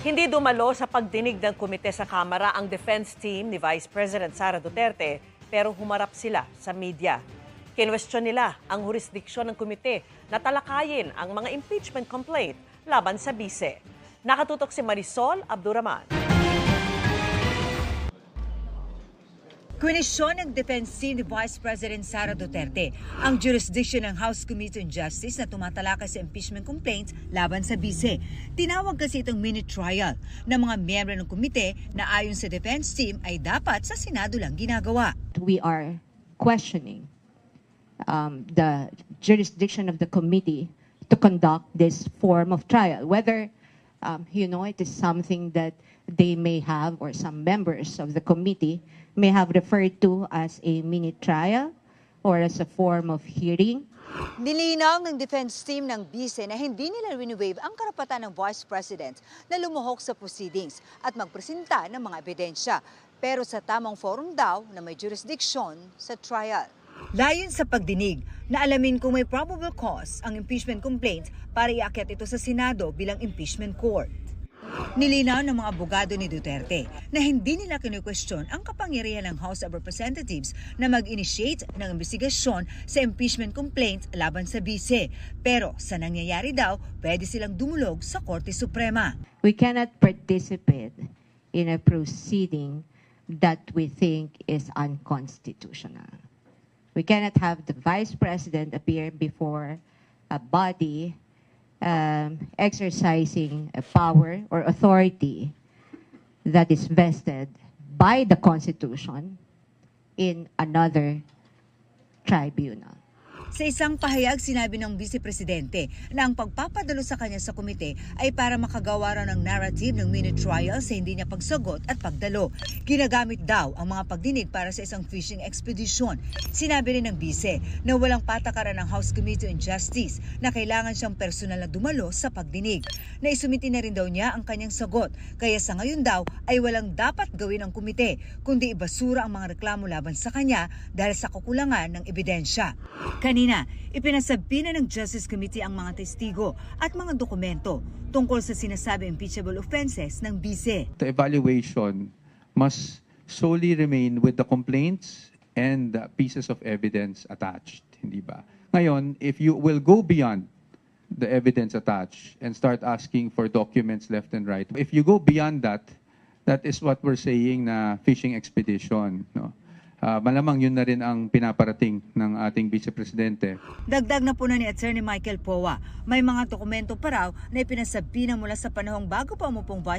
Hindi dumalo sa pagdinig ng komite sa Kamara ang defense team ni Vice President Sara Duterte pero humarap sila sa media. Kinwestiyon nila ang jurisdiksyon ng komite na talakayin ang mga impeachment complaint laban sa bise. Nakatutok si Marisol Abduraman. Kwenisyon ng defense team ni Vice President Sara Duterte ang jurisdiction ng House Committee on Justice na tumatalakay sa impeachment complaints laban sa bise. Tinawag kasi itong mini trial ng mga miyembro ng komite na ayon sa defense team ay dapat sa Senado lang ginagawa. We are questioning the jurisdiction of the committee to conduct this form of trial, whether it is something that they may have or some members of the committee may have referred to as a mini trial or as a form of hearing. Nilinaw ng defense team ng bise na hindi nila wini-waive ang karapatan ng Vice President na lumuhok sa proceedings at magpresenta ng mga ebidensya. Pero sa tamang forum daw na may jurisdiction sa trial. Layon sa pagdinig na alamin kung may probable cause ang impeachment complaint para iakyat ito sa Senado bilang impeachment court. Nilinaw ng mga abogado ni Duterte na hindi nila kinu-question ang kapangyarihan ng House of Representatives na mag-initiate ng investigasyon sa impeachment complaint laban sa bise. Pero sa nangyayari daw, pwede silang dumulog sa Korte Suprema. We cannot participate in a proceeding that we think is unconstitutional. We cannot have the Vice President appear before a body exercising a power or authority that is vested by the Constitution in another tribunal. Sa isang pahayag, sinabi ng Vice Presidente na ang pagpapadalo sa kanya sa komite ay para makagawa raw ng narrative ng mini trial sa hindi niya pagsagot at pagdalo. Ginagamit daw ang mga pagdinig para sa isang fishing expedition. Sinabi rin ng Vice na walang patakaran ng House Committee on Justice na kailangan siyang personal na dumalo sa pagdinig. Naisumiti na rin daw niya ang kanyang sagot, kaya sa ngayon daw ay walang dapat gawin ang komite, kundi ibasura ang mga reklamo laban sa kanya dahil sa kakulangan ng ebidensya. Kanina, ipinasabi na ng Justice Committee ang mga testigo at mga dokumento tungkol sa sinasabi impeachable offenses ng bise. The evaluation must solely remain with the complaints and the pieces of evidence attached, hindi ba? Ngayon, if you will go beyond the evidence attached and start asking for documents left and right, if you go beyond that, that is what we're saying na fishing expedition, no? Malamang yun na rin ang pinaparating ng ating Vice Presidente. Dagdag na po na ni Attorney Michael Powa, may mga dokumento pa raw na ipinasabi na mula sa panahong bago pa umupong